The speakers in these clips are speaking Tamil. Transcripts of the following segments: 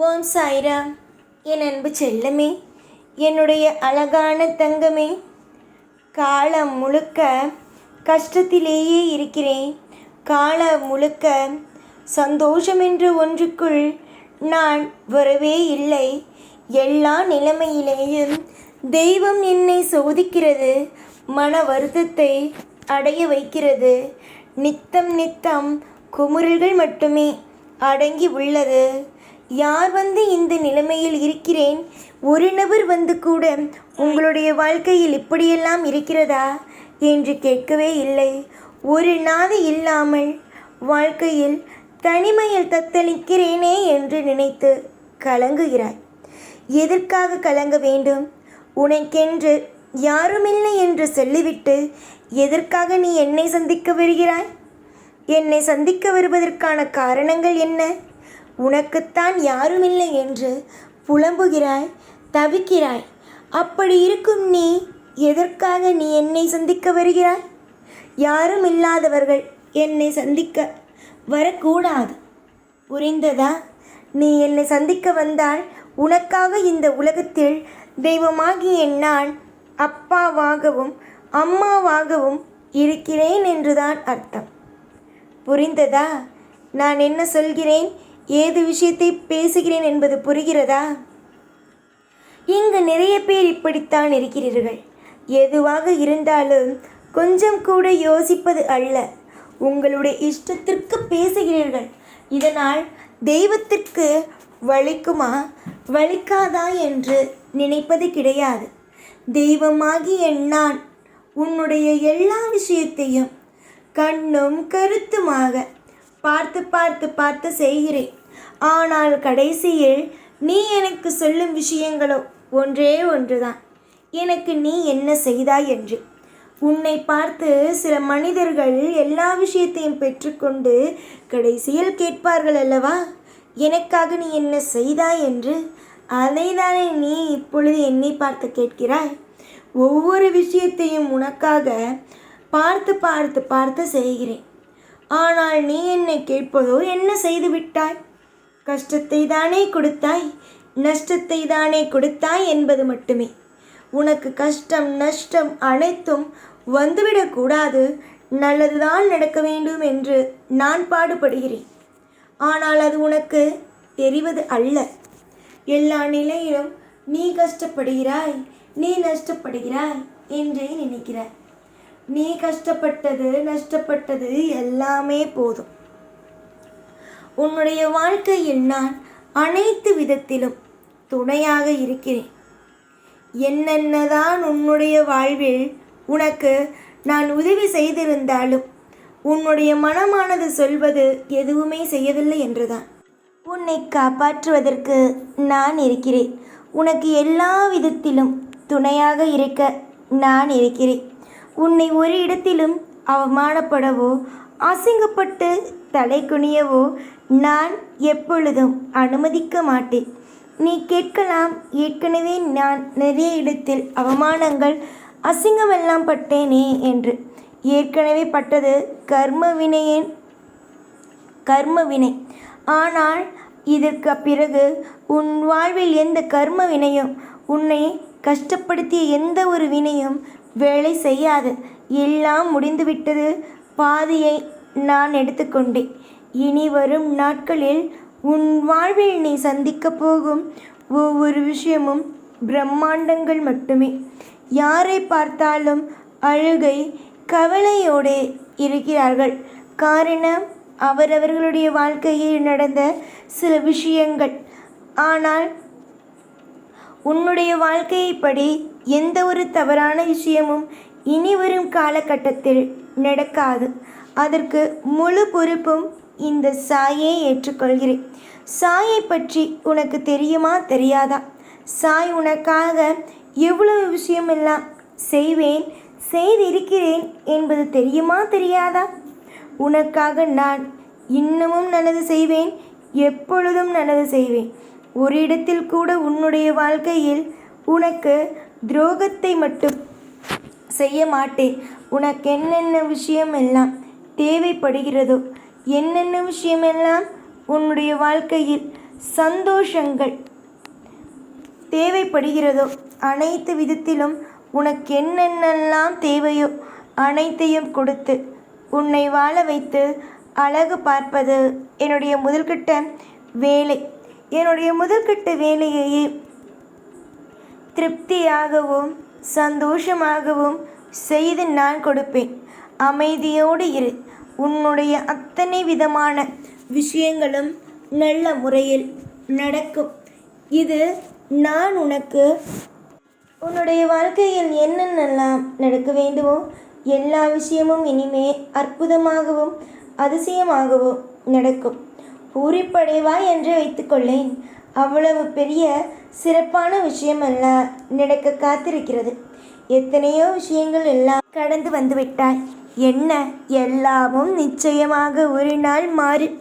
ஓம் சாய்ராம். என் அன்பு செல்லமே, என்னுடைய அழகான தங்கமே, காலம் முழுக்க கஷ்டத்திலேயே இருக்கிறேன். காலம் முழுக்க சந்தோஷம் என்ற ஒன்றுக்குள் நான் வரவே இல்லை. எல்லா நிலைமையிலேயும் தெய்வம் என்னை சோதிக்கிறது, மன வருத்தத்தை அடைய வைக்கிறது. நித்தம் நித்தம் குமுறல்கள் மட்டுமே அடங்கி உள்ளது. யார் இந்த நிலைமையில் இருக்கிறேன், ஒரு நபர் கூட உங்களுடைய வாழ்க்கையில் இப்படியெல்லாம் இருக்கிறதா என்று கேட்கவே இல்லை. ஒரு நாதி இல்லாமல் வாழ்க்கையில் தனிமையில் தத்தளிக்கிறேனே என்று நினைத்து கலங்குகிறாய். எதற்காக கலங்க வேண்டும்? உனக்கென்று யாருமில்லை என்று சொல்லிவிட்டு எதற்காக நீ என்னை சந்திக்க வருகிறாய்? என்னை சந்திக்க வருவதற்கான காரணங்கள் என்ன? உனக்குத்தான் யாருமில்லை என்று புலம்புகிறாய், தவிக்கிறாய். அப்படி இருக்கும் நீ எதற்காக என்னை சந்திக்க வருகிறாய்? யாரும் இல்லாதவர்கள் என்னை சந்திக்க வரக்கூடாது, புரிந்ததா? நீ என்னை சந்திக்க வந்தால் உனக்காக இந்த உலகத்தில் தெய்வமாகிய நான் அப்பாவாகவும் அம்மாவாகவும் இருக்கிறேன் என்றுதான் அர்த்தம். புரிந்ததா? நான் என்ன சொல்கிறேன், ஏது விஷயத்தை பேசுகிறேன் என்பது புரிகிறதா? இங்கு நிறைய பேர் இப்படித்தான் இருக்கிறீர்கள். எதுவாக இருந்தாலும் கொஞ்சம் கூட யோசிப்பது அல்ல, உங்களுடைய இஷ்டத்திற்கு பேசுகிறீர்கள். இதனால் தெய்வத்திற்கு வலிக்குமா வலிக்காதா என்று நினைப்பது கிடையாது. தெய்வமாகிய நான் உன்னுடைய எல்லா விஷயத்தையும் கண்ணும் கருத்துமாக பார்த்து பார்த்து பார்த்து செய்கிறேன். ஆனால் கடைசியில் நீ எனக்கு சொல்லும் விஷயங்களோ ஒன்றே ஒன்றுதான், எனக்கு நீ என்ன செய்தாய் என்று. உன்னை பார்த்து சில மனிதர்கள் எல்லா விஷயத்தையும் பெற்றுக்கொண்டு கடைசியில் கேட்பார்கள் அல்லவா, எனக்காக நீ என்ன செய்தாய் என்று. அதைதானே நீ இப்பொழுது என்னை பார்த்து கேட்கிறாய். ஒவ்வொரு விஷயத்தையும் உனக்காக பார்த்து பார்த்து பார்த்து செய்கிறேன். ஆனால் நீ என்னை கேட்பதோ என்ன செய்து விட்டாய்? கஷ்டத்தை தானே கொடுத்தாய், நஷ்டத்தை தானே கொடுத்தாய் என்பது மட்டுமே. உனக்கு கஷ்டம் நஷ்டம் அனைத்தும் வந்துவிடக்கூடாது, நல்லதுதான் நடக்க வேண்டும் என்று நான் பாடுபடுகிறேன். ஆனால் அது உனக்கு தெரிவது அல்ல. எல்லா நிலையிலும் நீ கஷ்டப்படுகிறாய், நீ நஷ்டப்படுகிறாய் என்றே நினைக்கிறாய். நீ கஷ்டப்பட்டது நஷ்டப்பட்டது எல்லாமே போதும். உன்னுடைய வாழ்க்கையில் நான் அனைத்து விதத்திலும் துணையாக இருக்கிறேன். என்னென்னதான் உன்னுடைய வாழ்வில் உனக்கு நான் உதவி செய்திருந்தாலும் உன்னுடைய மனமானது சொல்வது எதுவுமே செய்யவில்லை என்றுதான். உன்னை காப்பாற்றுவதற்கு நான் இருக்கிறேன். உனக்கு எல்லா விதத்திலும் துணையாக இருக்க நான் இருக்கிறேன். உன்னை ஒரு இடத்திலும் அவமானப்படவோ அசிங்கப்பட்டு தலை குனியவோ நான் எப்பொழுதும் அனுமதிக்க மாட்டேன். நீ கேட்கலாம், ஏற்கனவே நான் நிறைய இடத்தில் அவமானங்கள் அசிங்கமெல்லாம் பட்டேனே என்று. ஏற்கனவே பட்டது கர்ம வினை. ஆனால் இதற்கு பிறகு உன் வாழ்வில் எந்த கர்ம வினையும், உன்னை கஷ்டப்படுத்திய எந்த ஒரு வினையும் வேலை செய்யாது. எல்லாம் முடிந்துவிட்டது. பாதியை நான் எடுத்துக்கொண்டேன். இனி வரும் நாட்களில் உன் வாழ்வில் நீ சந்திக்க போகும் ஒவ்வொரு விஷயமும் பிரம்மாண்டங்கள் மட்டுமே. யாரை பார்த்தாலும் அழுகை கவலையோடு இருக்கிறார்கள். காரணம் அவரவர்களுடைய வாழ்க்கையில் நடந்த சில விஷயங்கள். ஆனால் உன்னுடைய வாழ்க்கையைப்படி எந்த ஒரு தவறான விஷயமும் இனி வரும் காலகட்டத்தில் நடக்காது. அதற்கு முழு பொறுப்பும் இந்த சாயை ஏற்றுக்கொள்கிறேன். சாயை பற்றி உனக்கு தெரியுமா தெரியாதா? சாய் உனக்காக எவ்வளவு விஷயமெல்லாம் செய்திருக்கிறேன் என்பது தெரியுமா தெரியாதா? உனக்காக நான் இன்னமும் நல்லது செய்வேன், எப்பொழுதும் நல்லது செய்வேன். ஒரு இடத்தில் கூட உன்னுடைய வாழ்க்கையில் உனக்கு துரோகத்தை மட்டும் செய்ய மாட்டேன். உனக்கு என்னென்ன விஷயமெல்லாம் தேவைப்படுகிறதோ, என்னென்ன விஷயமெல்லாம் உன்னுடைய வாழ்க்கையில் சந்தோஷங்கள் தேவைப்படுகிறதோ அனைத்து விதத்திலும் உனக்கு என்னென்னலாம் தேவையோ அனைத்தையும் கொடுத்து உன்னை வாழ வைத்து அழகு பார்ப்பது என்னுடைய முதல்கட்ட வேலை. என்னுடைய முதல்கட்ட வேலையையே திருப்தியாகவும் சந்தோஷமாகவும் செய்து நான் கொடுப்பேன். அமைதியோடு இரு. உன்னுடைய அத்தனை விதமான விஷயங்களும் நல்ல முறையில் நடக்கும். இது நான் உனக்கு உன்னுடைய வாழ்க்கையில் என்னென்னலாம் நடக்க வேண்டுமோ எல்லா விஷயமும் இனிமே அற்புதமாகவும் அதிசயமாகவும் நடக்கும். பூரிப்படைவாய் என்று வைத்துக்கொள்ளேன். அவ்வளவு பெரிய சிறப்பான விஷயமல்ல நடக்க காத்திருக்கிறது. எத்தனையோ விஷயங்கள் எல்லாம் கடந்து வந்துவிட்டாய். என்ன, எல்லாமும் நிச்சயமாக ஒரு நாள் மாறும்.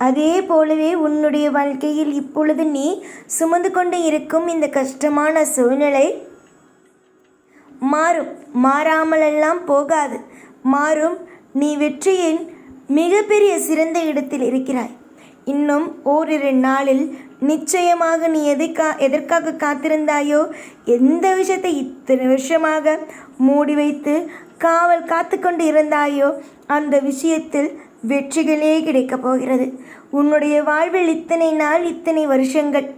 அதே போலவே உன்னுடைய வாழ்க்கையில் இப்பொழுது நீ சுமந்து கொண்டு இருக்கும் இந்த கஷ்டமான சூழ்நிலை மாறும். மாறாமலெல்லாம் போகாது, மாறும். நீ வெற்றியின் மிகப்பெரிய சிறந்த இடத்தில் இருக்கிறாய். இன்னும் ஓரிரு நாளில் நிச்சயமாக நீ எதற்காக காத்திருந்தாயோ, எந்த விஷயத்தை இத்தனை வருஷமாக மூடி வைத்து காவல் காத்து கொண்டு இருந்தாயோ அந்த விஷயத்தில் வெற்றிகளே கிடைக்கப் போகிறது. உன்னுடைய வாழ்வில் இத்தனை நாள் இத்தனை வருஷங்கள்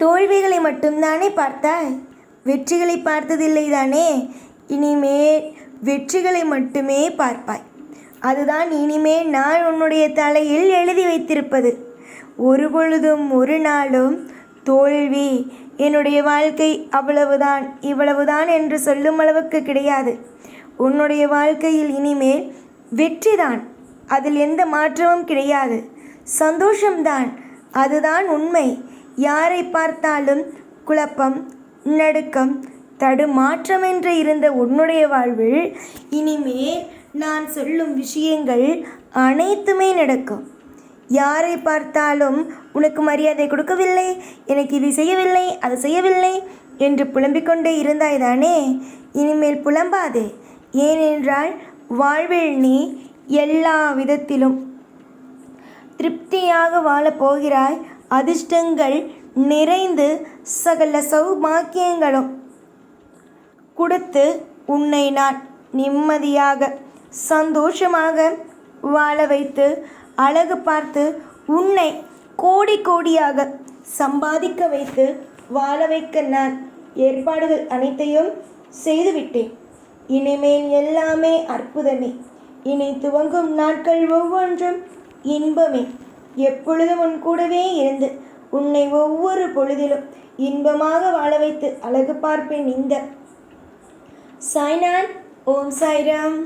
தோல்விகளை மட்டும்தானே பார்த்தாய், வெற்றிகளை பார்த்ததில்லை தானே? இனிமேல் வெற்றிகளை மட்டுமே பார்ப்பாய். அதுதான் இனிமேல் நான் உன்னுடைய தலையில் எழுதி வைத்திருப்பது. ஒரு பொழுதும் ஒரு நாளும் தோல்வி என்னுடைய வாழ்க்கை அவ்வளவுதான் இவ்வளவுதான் என்று சொல்லும் அளவுக்கு கிடையாது. உன்னுடைய வாழ்க்கையில் இனிமேல் வெற்றிதான், அதில் எந்த மாற்றமும் கிடையாது. சந்தோஷம்தான், அதுதான் உண்மை. யாரை பார்த்தாலும் குழப்பம், நடுக்கம், தடுமாற்றம் என்று இருந்த உன்னுடைய வாழ்வில் இனிமேல் நான் சொல்லும் விஷயங்கள் அனைத்துமே நடக்கும். யாரை பார்த்தாலும் உனக்கு மரியாதை கொடுக்கவில்லை, எனக்கு இது செய்யவில்லை அது செய்யவில்லை என்று புலம்பிக் கொண்டே இருந்தாய் தானே? இனிமேல் புலம்பாதே. ஏனென்றால் வாழ்வில் நீ எல்லா விதத்திலும் திருப்தியாக வாழப்போகிறாய். அதிர்ஷ்டங்கள் நிறைந்து சகல சௌபாக்கியங்களும் கொடுத்து உன்னை நான் நிம்மதியாக சந்தோஷமாக வாழ வைத்து அழகு பார்த்து உன்னை கோடி கோடியாக சம்பாதிக்க வைத்து வாழ வைக்க நான் ஏற்பாடுகள் அனைத்தையும் செய்துவிட்டேன். இனிமேல் எல்லாமே அற்புதமே. இனி துவங்கும் நாட்கள் ஒவ்வொன்றும் இன்பமே. எப்பொழுதும் உன் கூடவே இருந்து உன்னை ஒவ்வொரு பொழுதிலும் இன்பமாக வாழ வைத்து அழகு பார்ப்பேன். இந்த சாய்நாத். ஓம் சாய்ராம்.